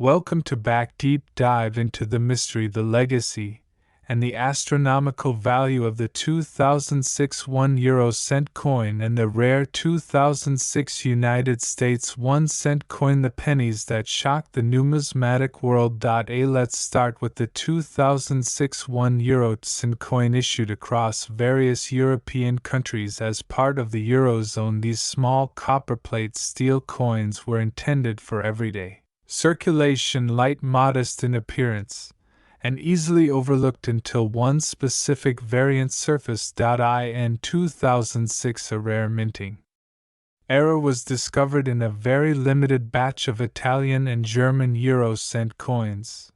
Welcome to Back Deep Dive into the mystery, the legacy, and the astronomical value of the 2006 1 cent coin and the rare 2006 United States 1 cent coin, the pennies that shocked the numismatic world. Let's start with the 2006 1 cent coin issued across various European countries as part of the Eurozone. These small copperplate steel coins were intended for everyday circulation, light, modest in appearance, and easily overlooked until one specific variant surfaced. In 2006, a rare minting error was discovered in a very limited batch of Italian and German Euro-cent coins.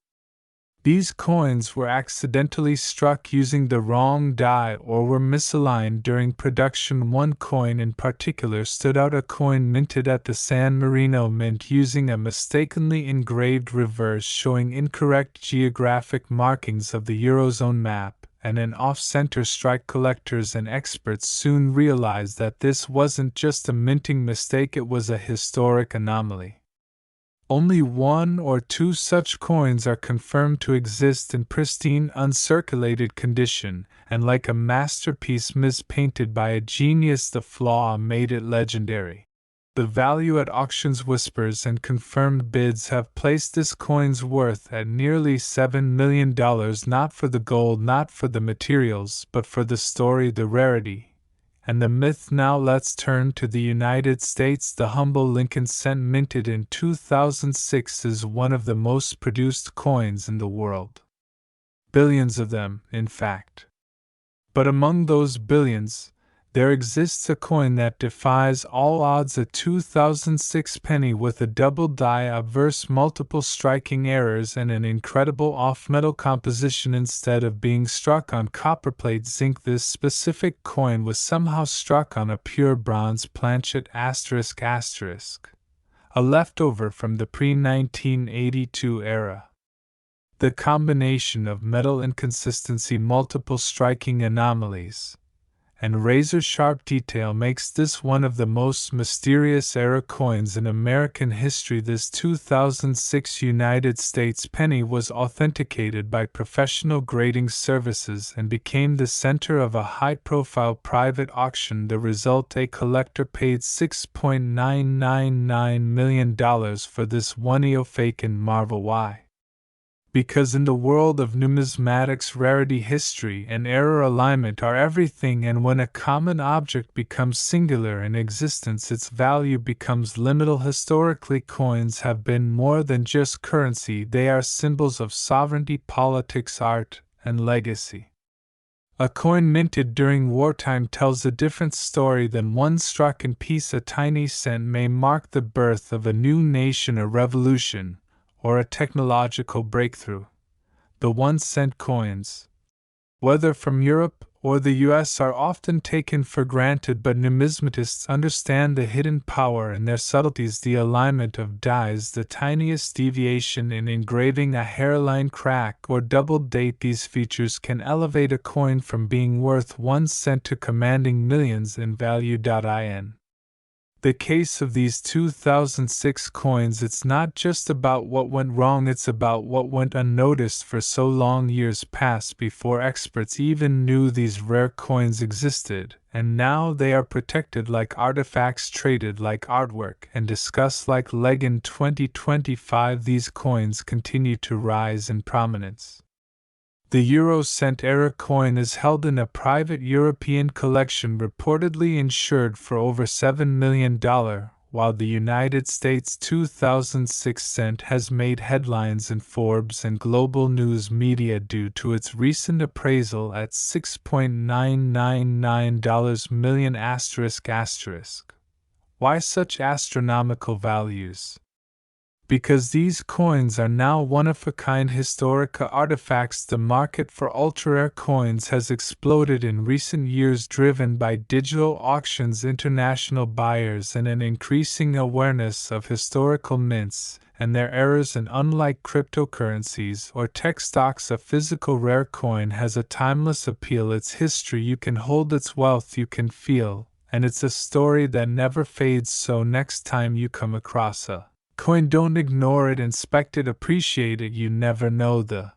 These coins were accidentally struck using the wrong die or were misaligned during production. One coin in particular stood out, a coin minted at the San Marino Mint using a mistakenly engraved reverse showing incorrect geographic markings of the Eurozone map, and an off-center strike. Collectors and experts soon realized that this wasn't just a minting mistake, it was a historic anomaly. Only one or two such coins are confirmed to exist in pristine, uncirculated condition, and like a masterpiece mispainted by a genius, the flaw made it legendary. The value at auctions, whispers, and confirmed bids have placed this coin's worth at nearly $7 million, not for the gold, not for the materials, but for the story, the rarity, and the myth. Now let's turn to the United States. The humble Lincoln cent, minted in 2006, is one of the most produced coins in the world. Billions of them, in fact. But among those billions, there exists a coin that defies all odds, a 2006 penny with a double die obverse, multiple striking errors, and an incredible off-metal composition. Instead of being struck on copperplate zinc, this specific coin was somehow struck on a pure bronze planchet, ***, a leftover from the pre-1982 era. The combination of metal inconsistency, multiple striking anomalies, and razor-sharp detail makes this one of the most mysterious era coins in American history. This 2006 United States penny was authenticated by professional grading services and became the center of a high-profile private auction. The result: a collector paid $6.999 million for this one fake and marvel. Why? Because in the world of numismatics, rarity, history, and error alignment are everything, and when a common object becomes singular in existence, its value becomes limited. Historically, coins have been more than just currency, they are symbols of sovereignty, politics, art, and legacy. A coin minted during wartime tells a different story than one struck in peace. A tiny cent may mark the birth of a new nation, a revolution, or a technological breakthrough. The 1-cent coins, whether from Europe or the US, are often taken for granted, but numismatists understand the hidden power and their subtleties. The alignment of dies, the tiniest deviation in engraving, a hairline crack or double date, these features can elevate a coin from being worth 1 cent to commanding millions in value. In the case of these 2006 coins, it's not just about what went wrong, it's about what went unnoticed for so long. Years passed before experts even knew these rare coins existed, and now they are protected like artifacts, traded like artwork, and discussed like legend. In 2025, these coins continue to rise in prominence. The Euro-cent era coin is held in a private European collection, reportedly insured for over $7 million, while the United States 2006 cent has made headlines in Forbes and global news media due to its recent appraisal at $6.999 million. Why such astronomical values? Because these coins are now one-of-a-kind historic artifacts. The market for ultra-rare coins has exploded in recent years, driven by digital auctions, international buyers, and an increasing awareness of historical mints and their errors. And unlike cryptocurrencies or tech stocks, a physical rare coin has a timeless appeal. Its history you can hold, its wealth you can feel, and it's a story that never fades. So next time you come across a Coin, don't ignore it, inspect it, appreciate it. You never know, the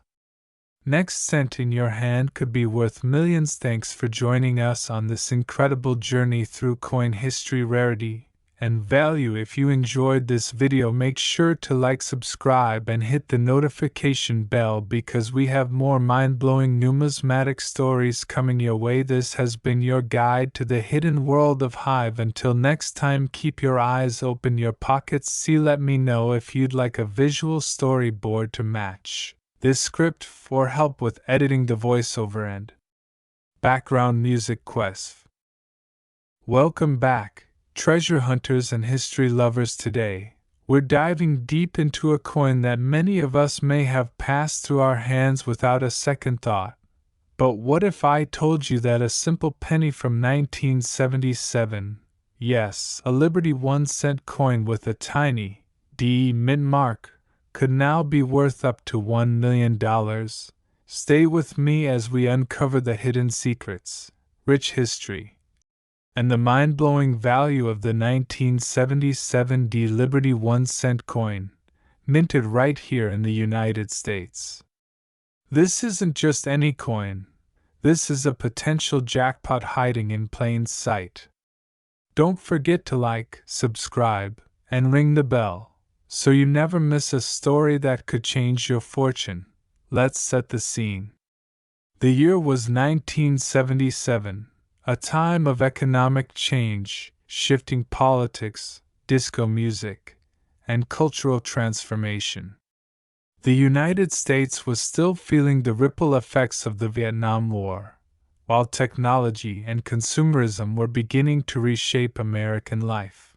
next cent in your hand could be worth millions. Thanks for joining us on this incredible journey through coin history, rarity, and value. If you enjoyed this video, make sure to like, subscribe, and hit the notification bell because we have more mind-blowing numismatic stories coming your way. This has been your guide to the hidden world of Hive. Until next time, keep your eyes open, your pockets see. Let me know if you'd like a visual storyboard to match this script, for help with editing the voiceover and background music quests. Welcome back, treasure hunters and history lovers. Today, we're diving deep into a coin that many of us may have passed through our hands without a second thought. But what if I told you that a simple penny from 1977, yes, a Liberty 1-cent coin with a tiny D mint mark, could now be worth up to $1 million? Stay with me as we uncover the hidden secrets, rich history, and the mind-blowing value of the 1977 D Liberty 1-cent coin, minted right here in the United States. This isn't just any coin. This is a potential jackpot hiding in plain sight. Don't forget to like, subscribe, and ring the bell, so you never miss a story that could change your fortune. Let's set the scene. The year was 1977, a time of economic change, shifting politics, disco music, and cultural transformation. The United States was still feeling the ripple effects of the Vietnam War, while technology and consumerism were beginning to reshape American life.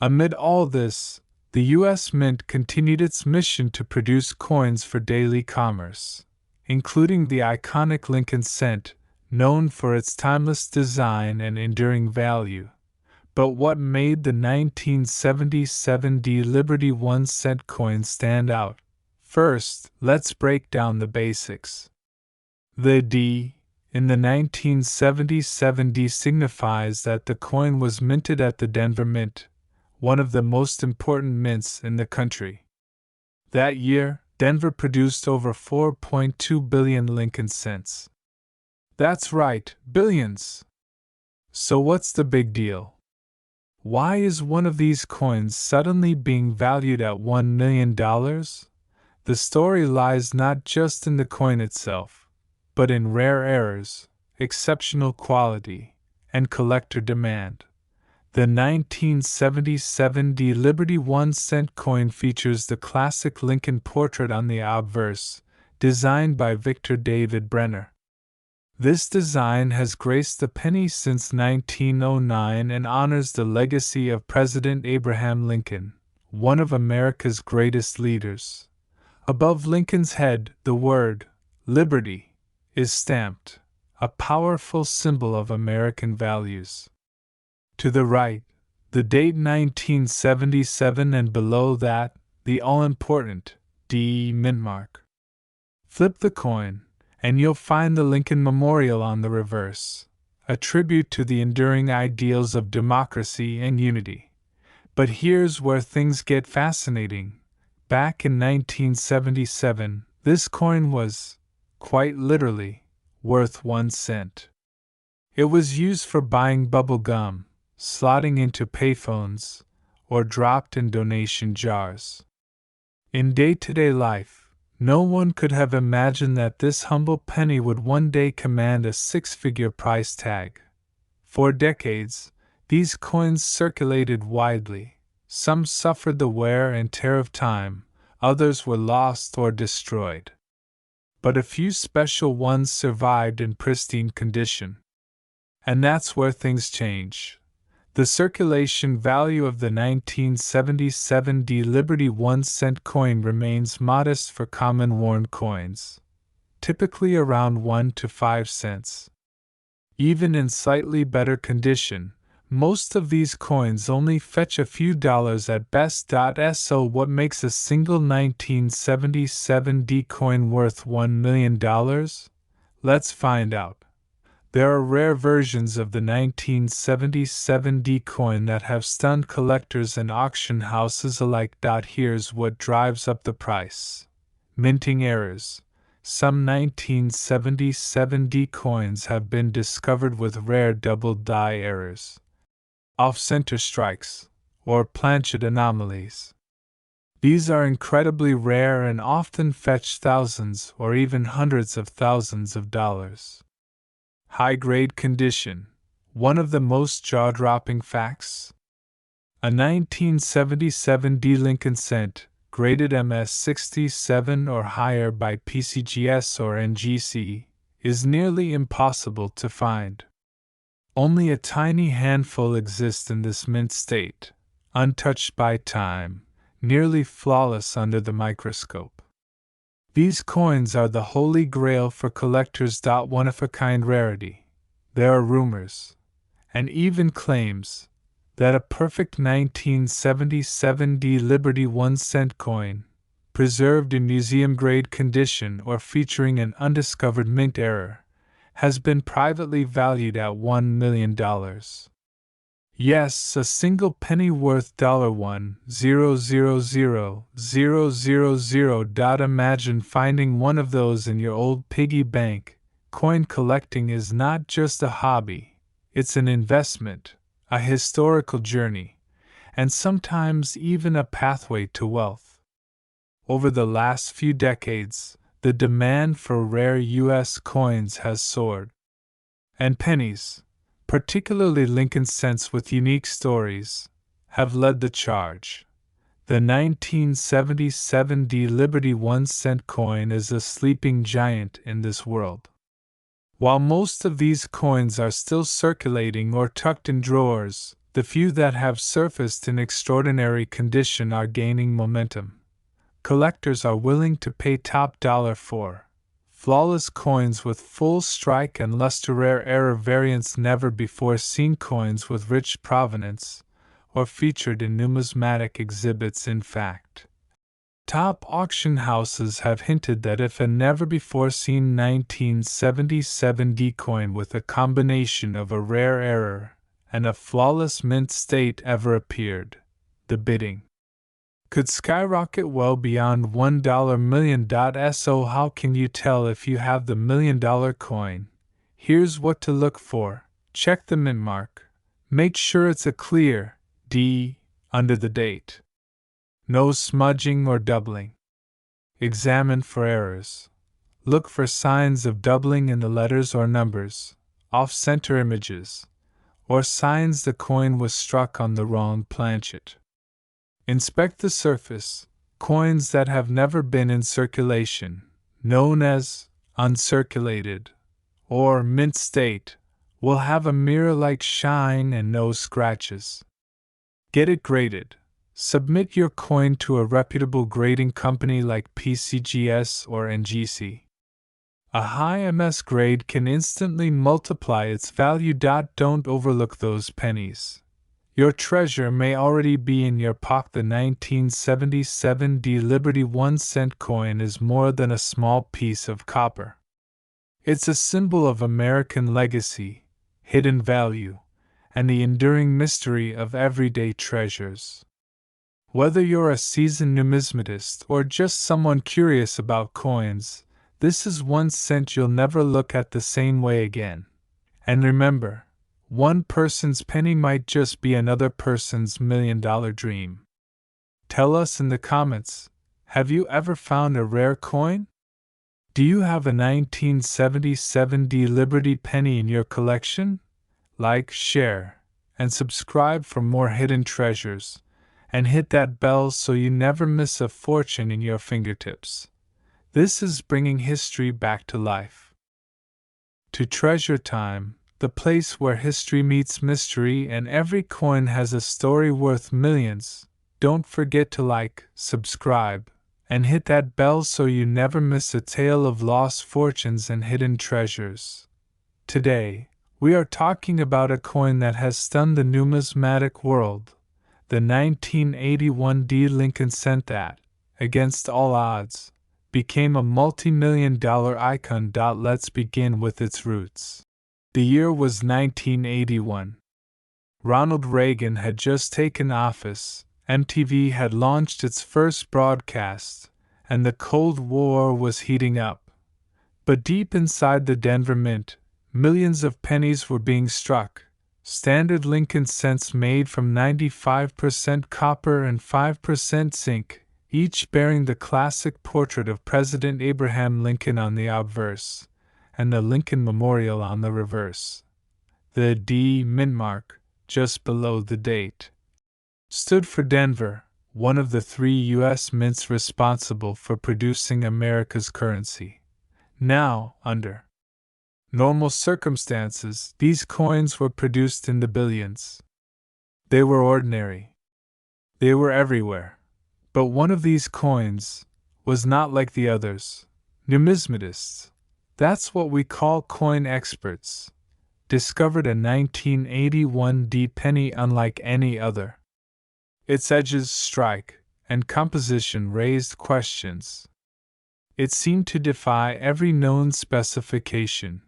Amid all this, the U.S. Mint continued its mission to produce coins for daily commerce, including the iconic Lincoln cent, known for its timeless design and enduring value. But what made the 1977 D Liberty 1-cent coin stand out? First, let's break down the basics. The D in the 1977 D signifies that the coin was minted at the Denver Mint, one of the most important mints in the country. That year, Denver produced over 4.2 billion Lincoln cents. That's right, billions! So what's the big deal? Why is one of these coins suddenly being valued at $1 million? The story lies not just in the coin itself, but in rare errors, exceptional quality, and collector demand. The 1977 D Liberty 1-cent coin features the classic Lincoln portrait on the obverse, designed by Victor David Brenner. This design has graced the penny since 1909 and honors the legacy of President Abraham Lincoln, one of America's greatest leaders. Above Lincoln's head, the word Liberty is stamped, a powerful symbol of American values. To the right, the date 1977, and below that, the all-important D mint mark. Flip the coin, and you'll find the Lincoln Memorial on the reverse, a tribute to the enduring ideals of democracy and unity. But here's where things get fascinating. Back in 1977, this coin was, quite literally, worth 1 cent. It was used for buying bubble gum, slotting into payphones, or dropped in donation jars. In day-to-day life, no one could have imagined that this humble penny would one day command a six-figure price tag. For decades, these coins circulated widely. Some suffered the wear and tear of time, others were lost or destroyed. But a few special ones survived in pristine condition. And that's where things change. The circulation value of the 1977 D Liberty 1-cent coin remains modest for common worn coins, typically around 1 to 5 cents. Even in slightly better condition, most of these coins only fetch a few dollars at best. So what makes a single 1977 D coin worth $1 million? Let's find out. There are rare versions of the 1977 D coin that have stunned collectors and auction houses alike. Here's what drives up the price: minting errors. Some 1977 D coins have been discovered with rare double die errors, off-center strikes, or planchet anomalies. These are incredibly rare and often fetch thousands or even hundreds of thousands of dollars. High-grade condition. One of the most jaw-dropping facts? A 1977 D Lincoln cent, graded MS-67 or higher by PCGS or NGC, is nearly impossible to find. Only a tiny handful exist in this mint state, untouched by time, nearly flawless under the microscope. These coins are the holy grail for collectors. One-of-a-kind rarity. There are rumors, and even claims, that a perfect 1977 D Liberty 1-cent coin, preserved in museum-grade condition or featuring an undiscovered mint error, has been privately valued at $1 million. Yes, a single penny worth $1,000,000. Imagine finding one of those in your old piggy bank. Coin collecting is not just a hobby, it's an investment, a historical journey, and sometimes even a pathway to wealth. Over the last few decades, the demand for rare U.S. coins has soared. And pennies, particularly Lincoln cents with unique stories, have led the charge. The 1977 D Liberty 1-cent coin is a sleeping giant in this world. While most of these coins are still circulating or tucked in drawers, the few that have surfaced in extraordinary condition are gaining momentum. Collectors are willing to pay top dollar for flawless coins with full strike and luster, rare error variants, never before seen coins with rich provenance, or featured in numismatic exhibits. In fact, top auction houses have hinted that if a never before seen 1977 D coin with a combination of a rare error and a flawless mint state ever appeared, the bidding could skyrocket well beyond $1 million. So how can you tell if you have the $1 million coin? Here's what to look for. Check the mint mark. Make sure it's a clear D under the date. No smudging or doubling. Examine for errors. Look for signs of doubling in the letters or numbers, off-center images, or signs the coin was struck on the wrong planchet. Inspect the surface. Coins that have never been in circulation, known as uncirculated or mint state, will have a mirror-like shine and no scratches. Get it graded. Submit your coin to a reputable grading company like PCGS or NGC. A high MS grade can instantly multiply its value. Don't overlook those pennies. Your treasure may already be in your pocket. The 1977 D Liberty 1-cent coin is more than a small piece of copper. It's a symbol of American legacy, hidden value, and the enduring mystery of everyday treasures. Whether you're a seasoned numismatist or just someone curious about coins, this is 1 cent you'll never look at the same way again. And remember, one person's penny might just be another person's $1 million dream. Tell us in the comments, have you ever found a rare coin? Do you have a 1977 D Liberty penny in your collection? Like, share, and subscribe for more hidden treasures, and hit that bell so you never miss a fortune in your fingertips. This is bringing history back to life. To Treasure Time, the place where history meets mystery and every coin has a story worth millions. Don't forget to like, subscribe, and hit that bell so you never miss a tale of lost fortunes and hidden treasures. Today, we are talking about a coin that has stunned the numismatic world, the 1981 D Lincoln cent that, against all odds, became a multi-million-dollar icon. Let's begin with its roots. The year was 1981. Ronald Reagan had just taken office, MTV had launched its first broadcast, and the Cold War was heating up. But deep inside the Denver Mint, millions of pennies were being struck, standard Lincoln cents made from 95% copper and 5% zinc, each bearing the classic portrait of President Abraham Lincoln on the obverse, and the Lincoln Memorial on the reverse. The D mint mark, just below the date, stood for Denver, one of the 3 U.S. mints responsible for producing America's currency. Now, under normal circumstances, these coins were produced in the billions. They were ordinary. They were everywhere. But one of these coins was not like the others. Numismatists, that's what we call coin experts, discovered a 1981 D penny unlike any other. Its edges, strike, and composition raised questions. It seemed to defy every known specification.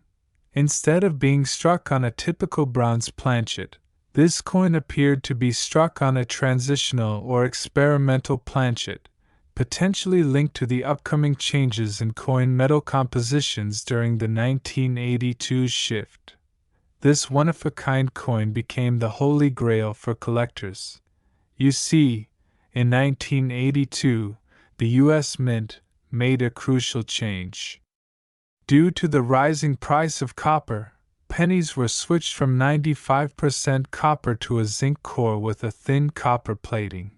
Instead of being struck on a typical bronze planchet, this coin appeared to be struck on a transitional or experimental planchet, potentially linked to the upcoming changes in coin metal compositions during the 1982 shift. This one-of-a-kind coin became the holy grail for collectors. You see, in 1982, the U.S. Mint made a crucial change. Due to the rising price of copper, pennies were switched from 95% copper to a zinc core with a thin copper plating.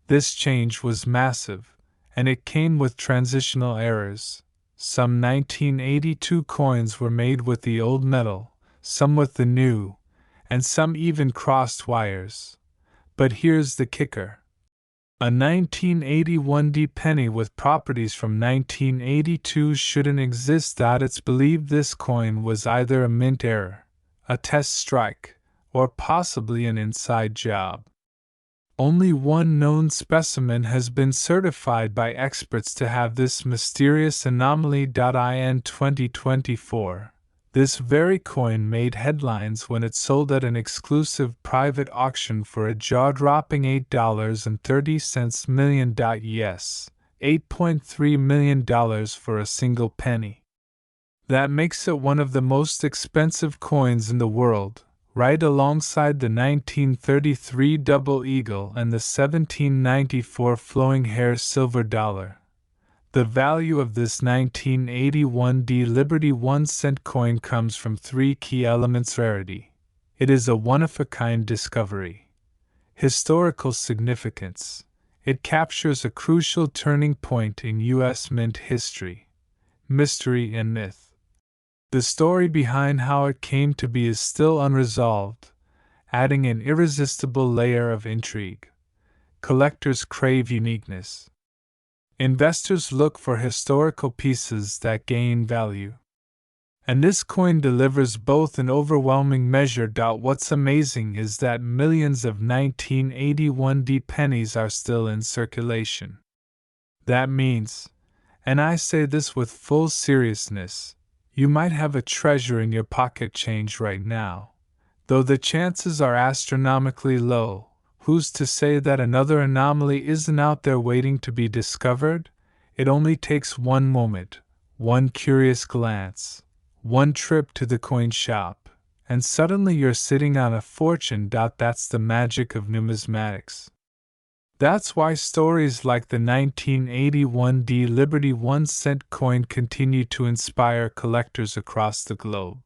This change was massive, and it came with transitional errors. Some 1982 coins were made with the old metal, some with the new, and some even crossed wires. But here's the kicker. A 1981 D penny with properties from 1982 shouldn't exist. It's believed this coin was either a mint error, a test strike, or possibly an inside job. Only one known specimen has been certified by experts to have this mysterious anomaly. In 2024, this very coin made headlines when it sold at an exclusive private auction for a jaw-dropping $8.30 million. Yes, $8.3 million for a single penny. That makes it one of the most expensive coins in the world, right alongside the 1933 Double Eagle and the 1794 Flowing Hair silver dollar. The value of this 1981 D Liberty 1-cent coin comes from 3 key elements: rarity. It is a one-of-a-kind discovery. Historical significance. It captures a crucial turning point in U.S. mint history. Mystery and myth. The story behind how it came to be is still unresolved, adding an irresistible layer of intrigue. Collectors crave uniqueness. Investors look for historical pieces that gain value. And this coin delivers both in overwhelming measure. What's amazing is that millions of 1981 D pennies are still in circulation. That means, and I say this with full seriousness, you might have a treasure in your pocket change right now. Though the chances are astronomically low, who's to say that another anomaly isn't out there waiting to be discovered? It only takes one moment, one curious glance, one trip to the coin shop, and suddenly you're sitting on a fortune. That's the magic of numismatics. That's why stories like the 1981 D Liberty 1-cent coin continue to inspire collectors across the globe.